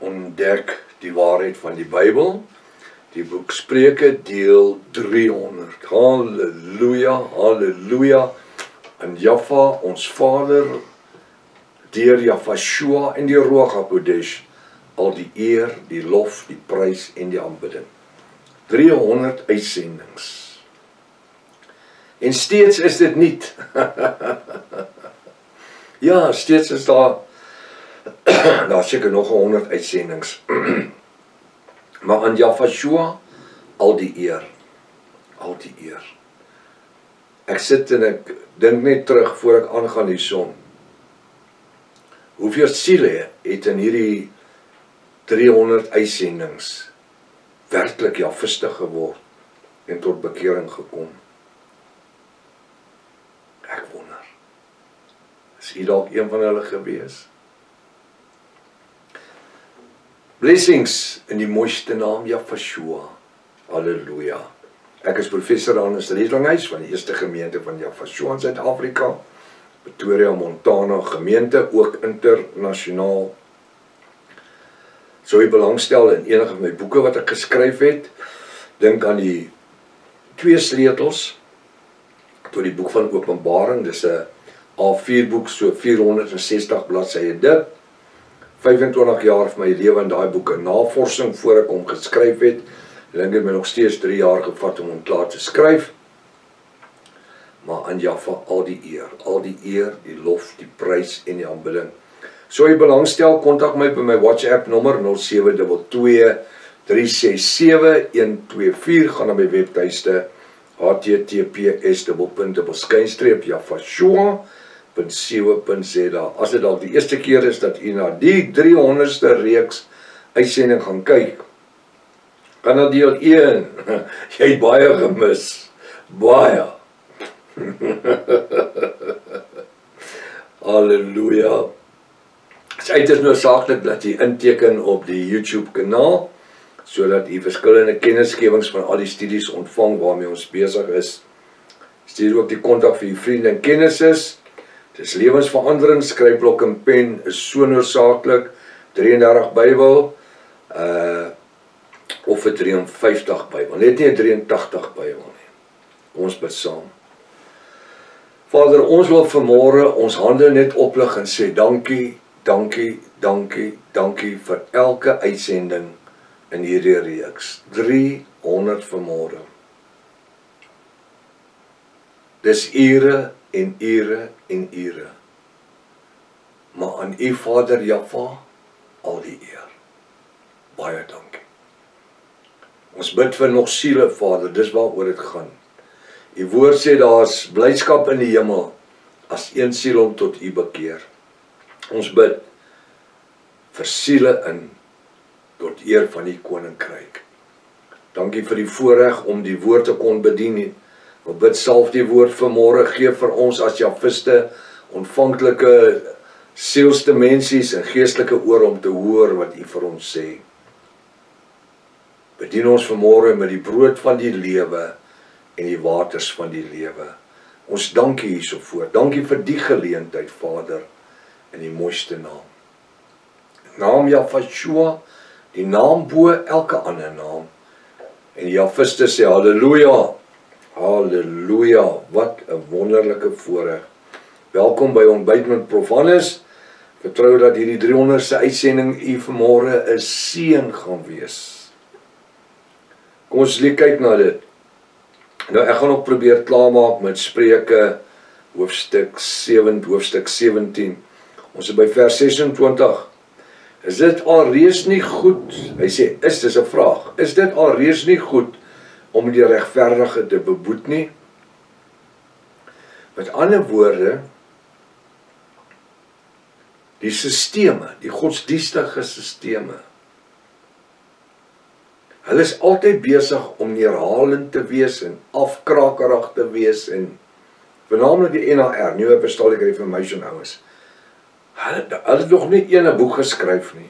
ontdek die waarheid van die Bybel. Die boek Spreuke deel 300. Halleluja, halleluja. En Jaffa, ons Vader, deur Jafashua en die Ruach HaKodesh, al die eer, die lof, die prys en die aanbidding. 300 uitsendings. En steeds is dit niet. Ja, steeds is daar seker nog 100 uitsendings. Maar aan Jafashua, al die eer. Al die eer. Ek sit en ek dink net terug voor ek aangaan die son. Hoeveel siele het in hierdie 300 uitsendings werklik Jafistig geword en tot bekering gekom? Ek wonder. Is u dalk een van hulle gewees? Blessings in die mooiste naam Jafashua. Halleluja. Ek is professor Hannes Redlinghuis van die eerste gemeente van Jafashua in Suid-Afrika, Pretoria, Montana gemeente, ook internasionaal. Sou jy belangstel in enige van my boeke wat ek geskryf het, dink aan die 2 sleutels tot die boek van Openbaring, dis 'n A4 boek, so 460 bladsye dik. 25 jaar van my lewe in daai boeke navorsing voor ek hom geskryf het. Ek dink het my nog steeds 3 jaar gevat om hom klaar te skryf. Maar aan Jaffa al die eer, die lof, die prys en die aanbidding. So jy belangstel, kontak my by my WhatsApp nommer 0722 367 124, gaan na my webtuiste https://jafashua.co.za. As dit al die eerste keer is dat u na die 300ste reeks uitsending gaan kyk, kan na deel 1, jy het baie gemis, baie. Halleluja. Dit is noodsaaklik dat jy inteken op die YouTube kanaal, sodat jy verskillende kennisgewings van al die studies ontvang waarmee ons besig is. Stuur ook die kontak vir die vriende en kennisses. Dit is lewensverandering, skryfblok en pen is so noodsaaklik. 33 Bybel, of 'n 53 Bybel, net nie 'n 83 Bybel nie. Kom ons bid saam. Vader, ons wil vanmôre ons hande net oplig en sê dankie, dankie, dankie, dankie vir elke uitsending in hierdie reeks. 300 vanmôre. Dis ure en ure en ure. Maar aan u Vader Jaffa al die eer. Baie dankie. Ons bid vir nog siele, Vader, dis waaroor dit gaan. U woord sê daar is blydskap in die hemel as een siel hom tot u bekeer. Ons bid vir siele in tot eer van die koninkryk. Dankie vir die voorreg om die woord te kon bedien. Ons bid self die woord vanmôre, gee vir ons as Jafiste ontvanklike sielsdimensies en geestelike oor om te hoor wat u vir ons sê. Bedien ons vanmôre met die brood van die lewe en die waters van die lewe. Ons dankie hiersovoor. Dankie vir die geleentheid, Vader, in die mooiste naam. Naam Jafashua, die naam bo elke ander naam. En die Jafiste sê halleluja, halleluja, wat 'n wonderlike voorreg. Welkom by Ontbyt met Prof Hannes. Vertrou dat hierdie 300ste uitsending u vanmôre 'n seën gaan wees. Kom ons kyk na dit. Nou ek gaan ook probeer klaarmaak met Spreuke hoofstuk 17. Ons is by vers 26. Is dit alreeds nie goed? Hy sê, dis 'n vraag. Is dit alreeds nie goed om die regverdige te beboet nie? Met ander woorde, die sisteme, die godsdienstige sisteme, hulle is altyd besig om neerhalend te wees en afkrakerig te wees en vernaamlik die NAR, New Apostolic Reformation ouens. Hulle het nog nie een boek geskryf nie.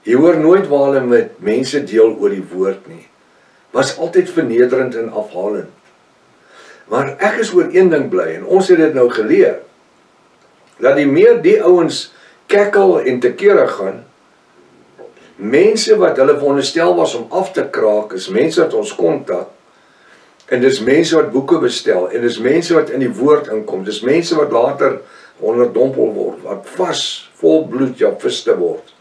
Jy hoor nooit waar hulle met mense deel oor die woord nie. Was altyd vernederend en afhalend. Maar ek is oor een ding bly en ons het dit nou geleer, dat die meer die ouens kekkel en te kere gaan, Mense wat hulle veronderstel was om af te kraak, is mense wat ons kontak, en dis mense wat boeke bestel, en dis mense wat in die woord inkom, dis mense wat later onderdompel word, wat vas, vol bloed Jafiste word.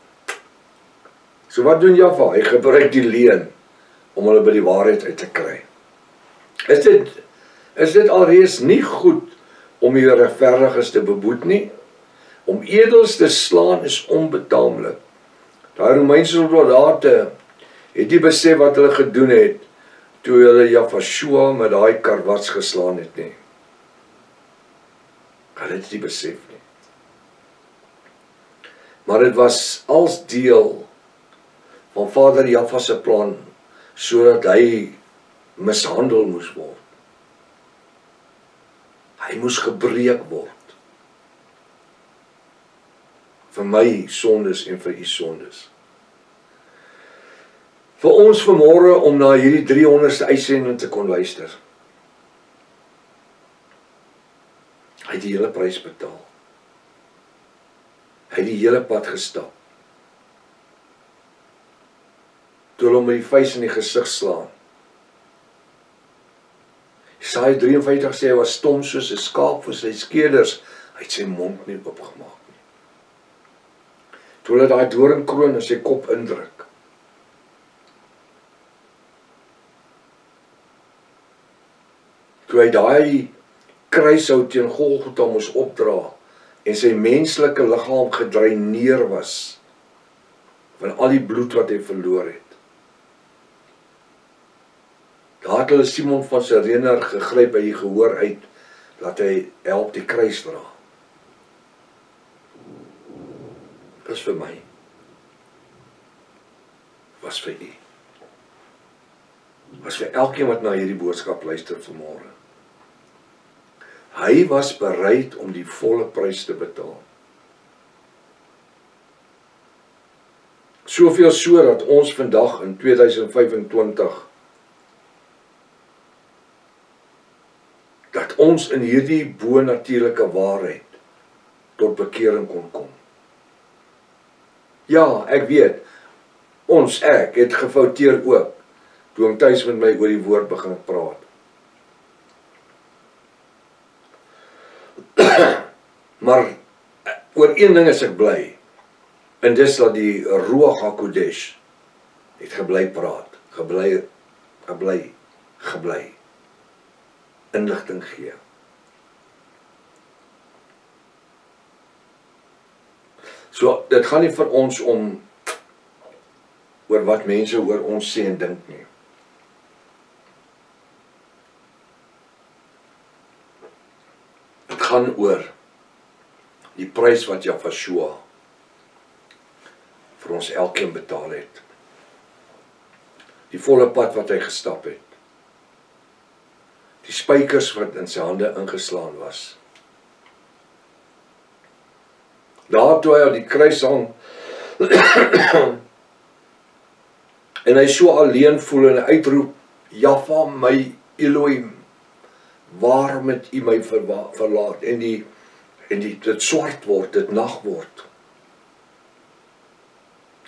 So wat doen Jaffa? Hy gebruik die leuen om hulle by die waarheid uit te kry. Is dit alreeds nie goed om die regverdiges te beboet nie? Om edels te slaan is onbetaamlik. Daai Romeinse soldate het nie besef wat hulle gedoen het toe hulle Jaffa met daai karwats geslaan het nie. Hulle het nie besef nie. Maar dit was als deel van Vader Jaffa se plan, sodat hy mishandel moes word. Hy moes gebreek word. Vir my sondes en vir u sondes. Vir ons vanmôre om na hierdie 300ste uitsending te kon luister. Hy het die hele prys betaal. Hy het die hele pad gestap. Toe hulle hom met die vuis in die gesig slaan. Jesaja 53 sê hy was stom soos 'n skaap vir sy skeerders. Hy het sy mond nie oopgemaak nie. Toe hulle daai doringkroon in sy kop indruk. Toe hy daai kruishout teen Golgotha moes opdra en sy menslike liggaam gedreineer was van al die bloed wat hy verloor het. Daar het hulle Simon van Cyrene gegryp by die gehoor uit, dat hy help die kruis dra. Dis vir my. Was vir u. Was vir elkeen wat na hierdie boodskap luister vanmôre. Hy was bereid om die volle prys te betaal. Soveel so dat ons vandag in 2025 dat ons in hierdie bo-natuurlike waarheid tot bekering kon kom. Ja, ek weet, ek het gefouteer ook, toe ek tuis met my oor die woord begin praat. Maar oor een ding is ek bly, en dis dat die Ruach HaKodesh het gebly praat, gebly inligting gee. So, dit gaan nie vir ons om oor wat mense oor ons sê en dink nie. Dit gaan oor die prys wat Jaffa vir ons elkeen betaal het. Die volle pad wat hy gestap het. Die spykers wat in sy hande ingeslaan was. Daar toe hy op die kruis hang en hy so alleen voel en hy uitroep, Jaffa my Elohim, waarom het u my verlaat? En dit swart word, dit nag word.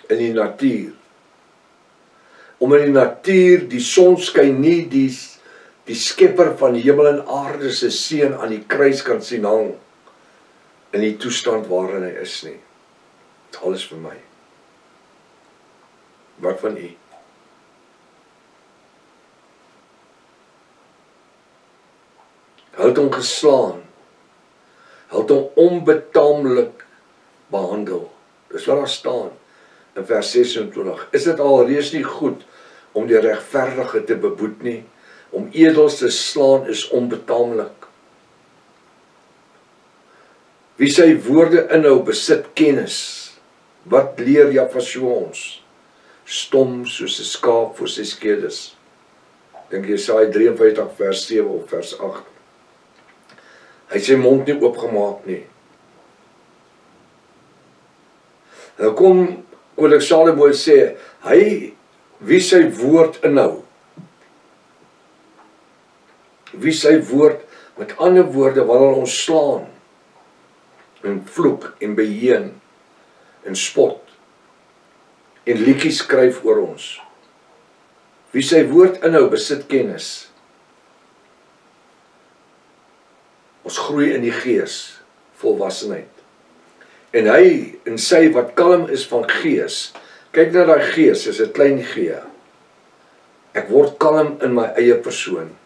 In die natuur. Om in die natuur, die son skyn nie, die skepper van hemel en aarde se seun aan die kruis kan sien hang, in die toestand waarin hy is nie. Dit is alles vir my. Wat van u? Hy het hom geslaan. Hy het hom onbetaamlik behandel. Dis wat daar staan in vers 26. Is dit alreeds nie goed om die regverdige te beboet nie? Om edels te slaan is onbetaamlik. Wie sy woorde inhou, besit kennis. Wat leer Jaffa ons? Stom soos 'n skaap voor sy skeerders. Dink Jesaja 53 vers 7 of vers 8. Hy het sy mond nie oopgemaak nie. Nou kom Koning Salomo sê, hy wie sy woord inhou. Wie sy woord, met ander woorde, wanneer ons slaan, en vloek, en beheen, en spot, en liedjies skryf oor ons. Wie sy woord inhou, besit kennis. Ons groei in die gees, volwassenheid. En hy, en sy wat kalm is van gees, kyk na daai gees, is 'n klein G. Ek word kalm in my eie persoon.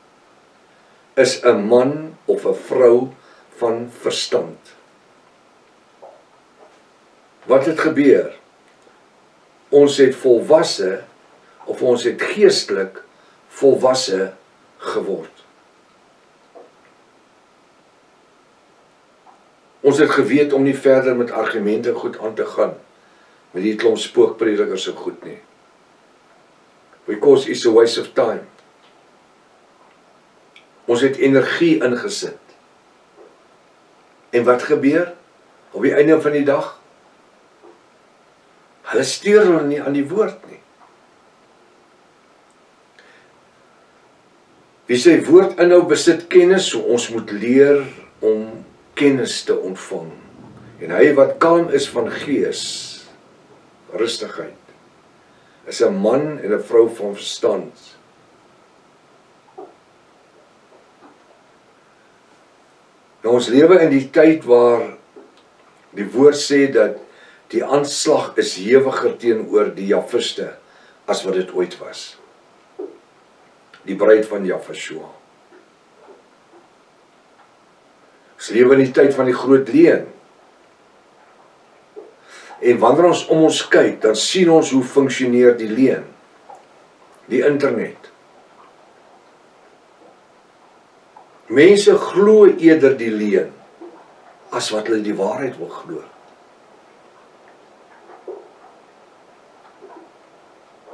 Is 'n man of 'n vrou van verstand. Wat het gebeur? Ons het volwasse, of ons het geestelik volwasse geword. Ons het geweet om nie verder met argumente goed aan te gaan, met die klomp spookpredikers so goed nie. Because it's a waste of time. Ons het energie ingesit. En wat gebeur? Op die einde van die dag? Hulle steur hulle nie aan die woord nie. Wie sy woord inhou, besit kennis, so ons moet leer om kennis te ontvang. En hy wat kalm is van gees, rustigheid, is 'n man en 'n vrou van verstand. Nou ons lewe in die tyd waar die woord sê dat die aanslag is hewiger teenoor die Jafiste as wat dit ooit was. Die bruid van Jafashua. Ons lewe in die tyd van die groot leuen. En wanneer ons om ons kyk, dan sien ons hoe funksioneer die leuen. Die internet. Mense glo eerder die leuen as wat hulle die waarheid wil glo.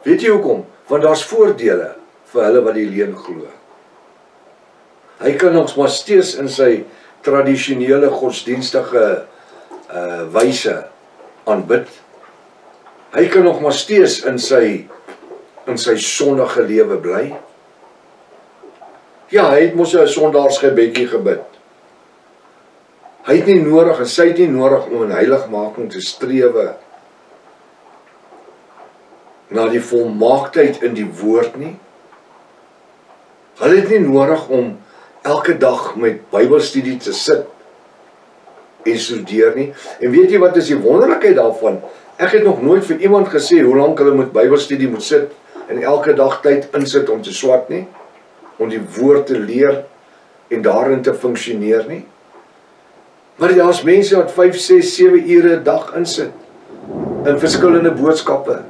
Weet jy hoekom? Want daar's voordele vir hulle wat die leuen glo. Hy kan ons maar steeds in sy tradisionele godsdienstige wyse aanbid. Hy kan nog maar steeds in sy sondige lewe bly. Ja, hy het mos 'n sondaarsgebedjie gebid. Hy het nie nodig en sy het nie nodig om in heiligmaking te strewe na die volmaaktheid in die woord nie. Hulle het nie nodig om elke dag met Bybelstudie te sit en studeer nie. En weet jy wat is die wonderlikheid daarvan? Ek het nog nooit vir iemand gesê hoe lank hulle met Bybelstudie moet sit en elke dag tyd insit om te swat nie, om die woord te leer en daarin te funksioneer nie. Maar daar's mense wat 5, 6, 7 ure 'n dag insit in verskillende boodskappe.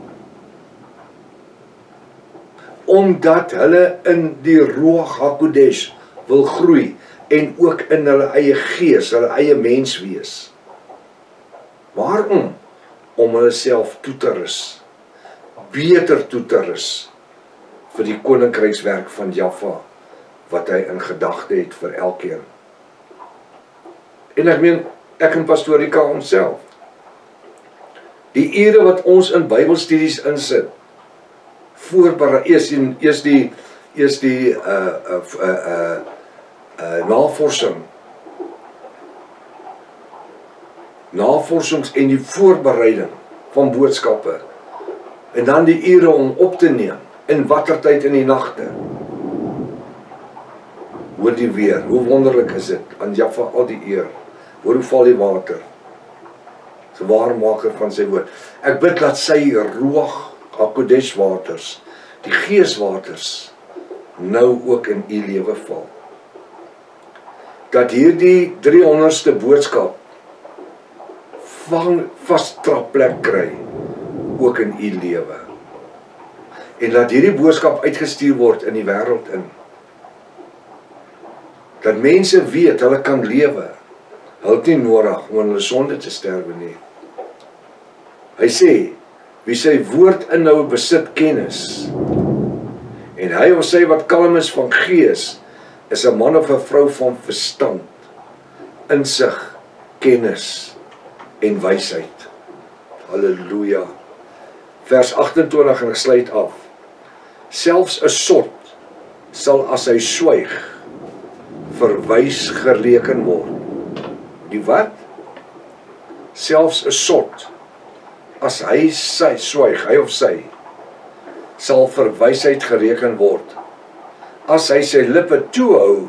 Omdat hulle in die Ruach HaKodesh wil groei en ook in hulle eie gees, hulle eie mens wees. Waarom? Om hulle self toe te rus, beter toe te rus vir die koninkrykswerk van Jaffa wat hy in gedagte het vir elkeen. En ek meen, ek en Pastoor Rika onsself. Die ure wat ons in Bybelstudies insit, voorberei, eers die navorsings en die voorbereiding van boodskappe, en dan die ure om op te neem, in watter tyd in die nagte. Hoor die weer, hoe wonderlik is dit, aan Jaffa al die eer, hoor hoe val die water, sy waarmaker van sy woord. Ek bid dat sy Ruach HaKodesh waters, die geeswaters, nou ook in u lewe val. Dat hierdie 300ste boodskap vasttrapplek kry, ook in u lewe. En dat hierdie boodskap uitgestuur word in die wêreld in. Dat mense weet, hulle kan lewe. Hulle het nie nodig om in hulle sonde te sterwe nie. Hy sê, wie sy woord inhou besit kennis. En hy of sy wat kalm is van gees, is 'n man of 'n vrou van verstand, insig, kennis en wysheid. Halleluja. Vers 28 en ek sluit af. Selfs 'n sot sal as hy swyg verwys gereken word. Die wat? Selfs 'n sot as hy swyg, hy of sy, sal vir wysheid gereken word, as hy sy lippe toehou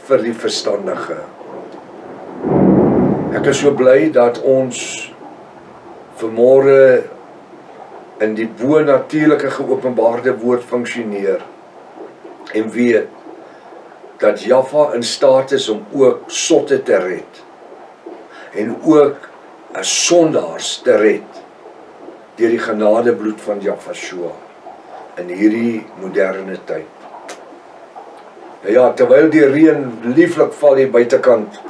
vir die verstandige. Ek is so bly dat ons vanmôre in die bo-natuurlike geopenbaarde woord funksioneer en weet dat Jaffa in staat is om ook sotte te red en ook 'n sondaars te red deur die genadebloed van Jaffa in hierdie moderne tyd. Nou ja, terwyl die reën lieflik val hier buitekant,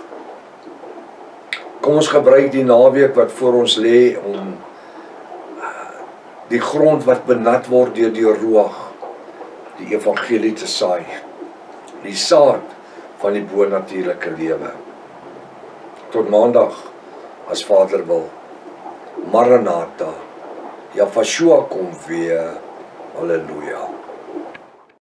kom ons gebruik die naweek wat voor ons lê om die grond wat benat word deur die Ruach, die evangelie te saai, die saad van die bo-natuurlike lewe. Tot maandag, as Vader wil. Maranatha, Jaffa kom weer. Halleluja.